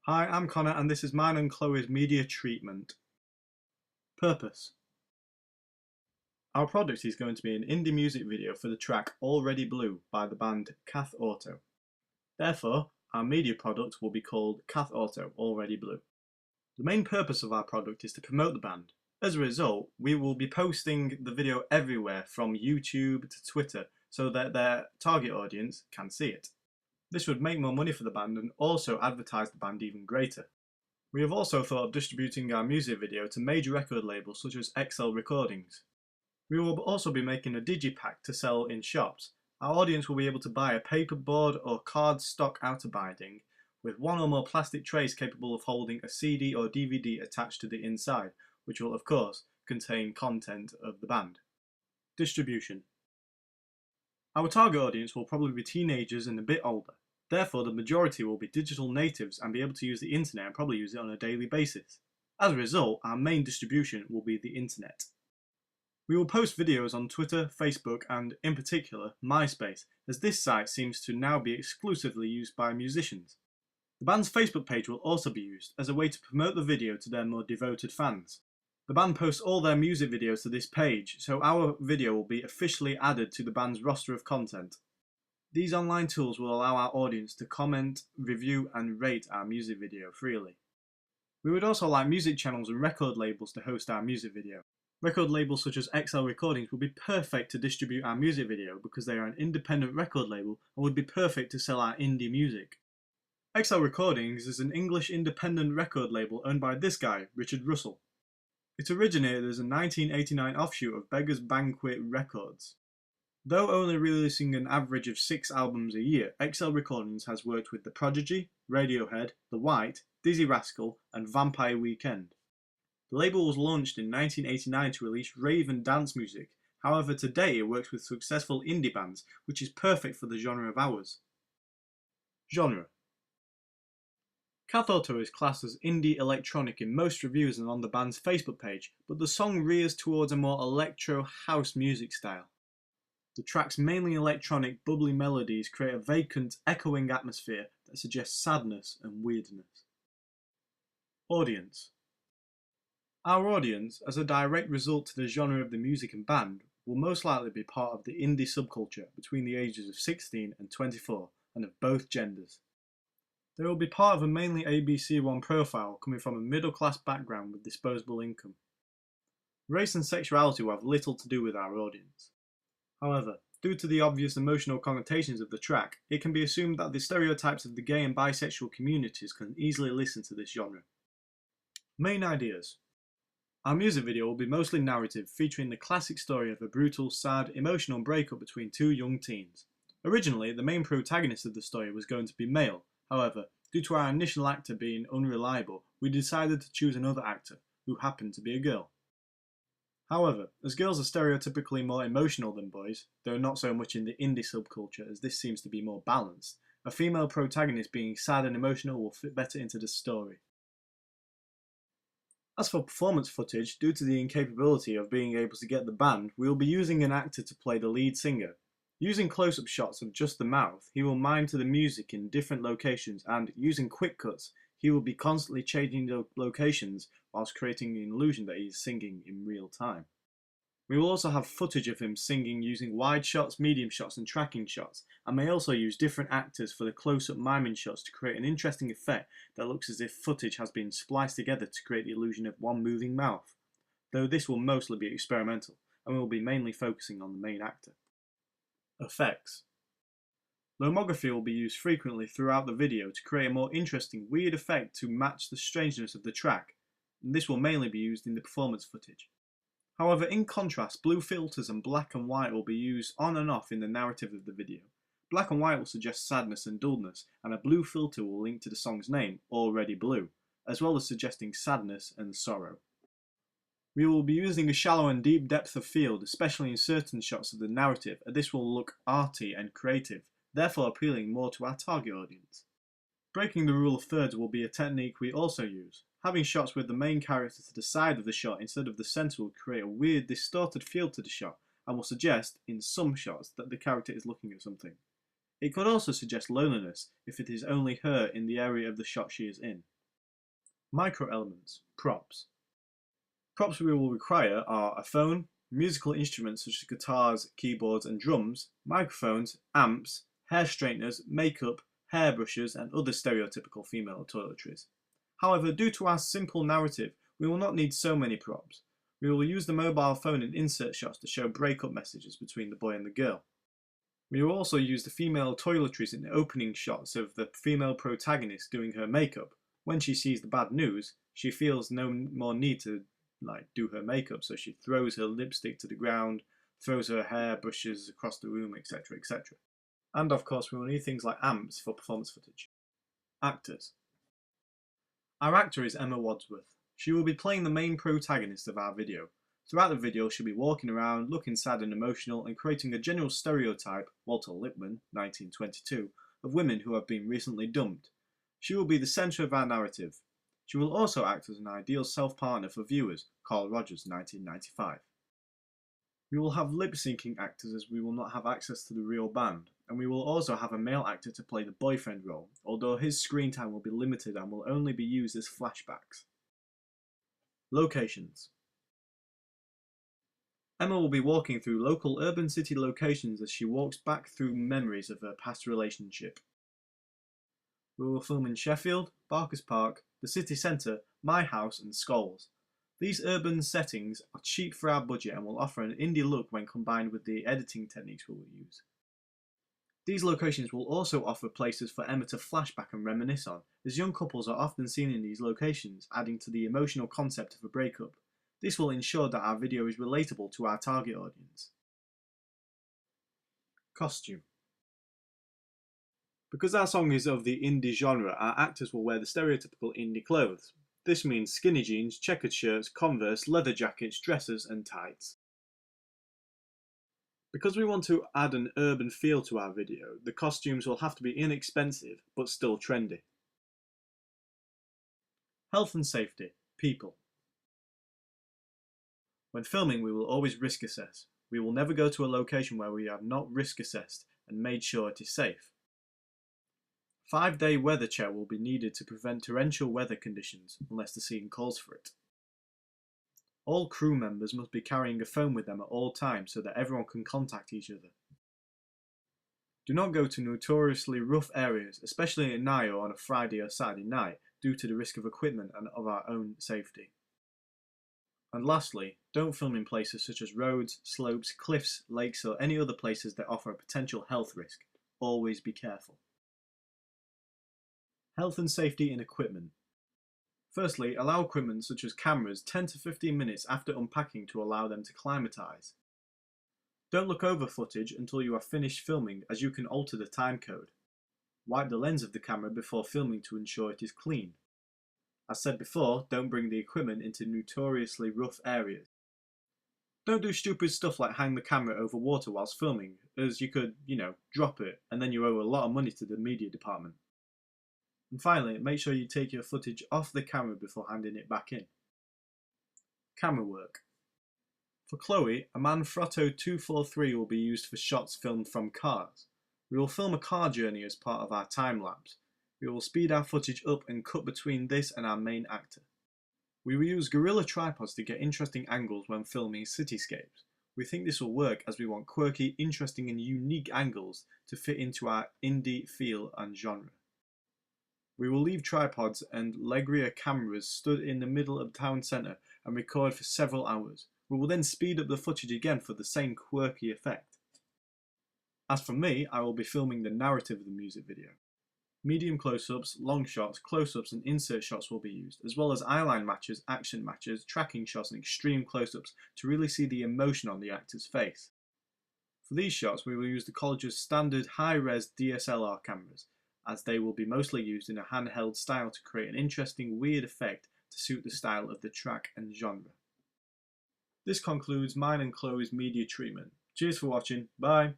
Hi, I'm Connor and this is mine and Chloe's media treatment. Purpose. Our product is going to be an indie music video for the track Already Blue by the band Cath Auto. Therefore, our media product will be called Cath Auto Already Blue. The main purpose of our product is to promote the band. As a result, we will be posting the video everywhere from YouTube to Twitter so that their target audience can see it. This would make more money for the band and also advertise the band even greater. We have also thought of distributing our music video to major record labels such as XL Recordings. We will also be making a digipack to sell in shops. Our audience will be able to buy a paperboard or card stock outer binding with one or more plastic trays capable of holding a CD or DVD attached to the inside, which will of course contain content of the band. Distribution. Our target audience will probably be teenagers and a bit older. Therefore, the majority will be digital natives and be able to use the internet and probably use it on a daily basis. As a result, our main distribution will be the internet. We will post videos on Twitter, Facebook and, in particular, MySpace, as this site seems to now be exclusively used by musicians. The band's Facebook page will also be used as a way to promote the video to their more devoted fans. The band posts all their music videos to this page, so our video will be officially added to the band's roster of content. These online tools will allow our audience to comment, review and rate our music video freely. We would also like music channels and record labels to host our music video. Record labels such as XL Recordings would be perfect to distribute our music video because they are an independent record label and would be perfect to sell our indie music. XL Recordings is an English independent record label owned by this guy, Richard Russell. It originated as a 1989 offshoot of Beggars Banquet Records. Though only releasing an average of 6 albums a year, XL Recordings has worked with The Prodigy, Radiohead, The White, Dizzy Rascal and Vampire Weekend. The label was launched in 1989 to release rave and dance music. However, today it works with successful indie bands, which is perfect for the genre of ours. Genre. Cath Auto is classed as indie electronic in most reviews and on the band's Facebook page, but the song rears towards a more electro house music style. The track's mainly electronic, bubbly melodies create a vacant, echoing atmosphere that suggests sadness and weirdness. Audience. Our audience, as a direct result to the genre of the music and band, will most likely be part of the indie subculture between the ages of 16 and 24 and of both genders. They will be part of a mainly ABC1 profile coming from a middle-class background with disposable income. Race and sexuality will have little to do with our audience. However, due to the obvious emotional connotations of the track, it can be assumed that the stereotypes of the gay and bisexual communities can easily listen to this genre. Main ideas. Our music video will be mostly narrative, featuring the classic story of a brutal, sad, emotional breakup between two young teens. Originally, the main protagonist of the story was going to be male. However, due to our initial actor being unreliable, we decided to choose another actor, who happened to be a girl. However, as girls are stereotypically more emotional than boys, though not so much in the indie subculture as this seems to be more balanced, a female protagonist being sad and emotional will fit better into the story. As for performance footage, due to the incapability of being able to get the band, we will be using an actor to play the lead singer. Using close-up shots of just the mouth, he will mime to the music in different locations and, using quick cuts, he will be constantly changing the locations whilst creating the illusion that he is singing in real time. We will also have footage of him singing using wide shots, medium shots and tracking shots, and may also use different actors for the close-up miming shots to create an interesting effect that looks as if footage has been spliced together to create the illusion of one moving mouth, though this will mostly be experimental, and we will be mainly focusing on the main actor. Effects. Lomography will be used frequently throughout the video to create a more interesting, weird effect to match the strangeness of the track, and this will mainly be used in the performance footage. However, in contrast, blue filters and black and white will be used on and off in the narrative of the video. Black and white will suggest sadness and dullness, and a blue filter will link to the song's name, Already Blue, as well as suggesting sadness and sorrow. We will be using a shallow and deep depth of field, especially in certain shots of the narrative, and this will look arty and creative, therefore appealing more to our target audience. Breaking the rule of thirds will be a technique we also use. Having shots with the main character to the side of the shot instead of the centre will create a weird, distorted feel to the shot, and will suggest, in some shots, that the character is looking at something. It could also suggest loneliness if it is only her in the area of the shot she is in. Microelements, props. Props we will require are a phone, musical instruments such as guitars, keyboards and drums, microphones, amps, hair straighteners, makeup, hairbrushes and other stereotypical female toiletries. However, due to our simple narrative, we will not need so many props. We will use the mobile phone in insert shots to show breakup messages between the boy and the girl. We will also use the female toiletries in the opening shots of the female protagonist doing her makeup. When she sees the bad news, she feels no more need to do her makeup, so she throws her lipstick to the ground, throws her hair brushes across the room, etc, etc. And of course we will need things like amps for performance footage. Actors. Our actor is Emma Wadsworth. She will be playing the main protagonist of our video. Throughout the video she'll be walking around, looking sad and emotional and creating a general stereotype, Walter Lippmann, 1922, of women who have been recently dumped. She will be the centre of our narrative. She will also act as an ideal self-partner for viewers, Carl Rogers, 1995. We will have lip-syncing actors as we will not have access to the real band, and we will also have a male actor to play the boyfriend role, although his screen time will be limited and will only be used as flashbacks. Locations. Emma will be walking through local urban city locations as she walks back through memories of her past relationship. We will film in Sheffield, Barker's Park, the city centre, my house and Scholes. These urban settings are cheap for our budget and will offer an indie look when combined with the editing techniques we will use. These locations will also offer places for Emma to flashback and reminisce on, as young couples are often seen in these locations, adding to the emotional concept of a breakup. This will ensure that our video is relatable to our target audience. Costume. Because our song is of the indie genre, our actors will wear the stereotypical indie clothes. This means skinny jeans, checkered shirts, Converse, leather jackets, dresses and tights. Because we want to add an urban feel to our video, the costumes will have to be inexpensive but still trendy. Health and safety. People. When filming, we will always risk assess. We will never go to a location where we have not risk assessed and made sure it is safe. 5-day weather check will be needed to prevent torrential weather conditions unless the scene calls for it. All crew members must be carrying a phone with them at all times so that everyone can contact each other. Do not go to notoriously rough areas, especially at night or on a Friday or Saturday night, due to the risk of equipment and of our own safety. And lastly, don't film in places such as roads, slopes, cliffs, lakes or any other places that offer a potential health risk. Always be careful. Health and safety in equipment. Firstly, allow equipment such as cameras 10 to 15 minutes after unpacking to allow them to climatise. Don't look over footage until you are finished filming, as you can alter the timecode. Wipe the lens of the camera before filming to ensure it is clean. As said before, don't bring the equipment into notoriously rough areas. Don't do stupid stuff like hang the camera over water whilst filming, as you could, drop it and then you owe a lot of money to the media department. And finally, make sure you take your footage off the camera before handing it back in. Camera work. For Chloe, a Manfrotto 243 will be used for shots filmed from cars. We will film a car journey as part of our time-lapse. We will speed our footage up and cut between this and our main actor. We will use Gorilla tripods to get interesting angles when filming cityscapes. We think this will work as we want quirky, interesting and unique angles to fit into our indie feel and genre. We will leave tripods and Legria cameras stood in the middle of the town centre and record for several hours. We will then speed up the footage again for the same quirky effect. As for me, I will be filming the narrative of the music video. Medium close-ups, long shots, close-ups and insert shots will be used, as well as eyeline matches, action matches, tracking shots and extreme close-ups to really see the emotion on the actor's face. For these shots, we will use the college's standard high-res DSLR cameras, as they will be mostly used in a handheld style to create an interesting, weird effect to suit the style of the track and genre. This concludes mine and Chloe's media treatment. Cheers for watching, bye!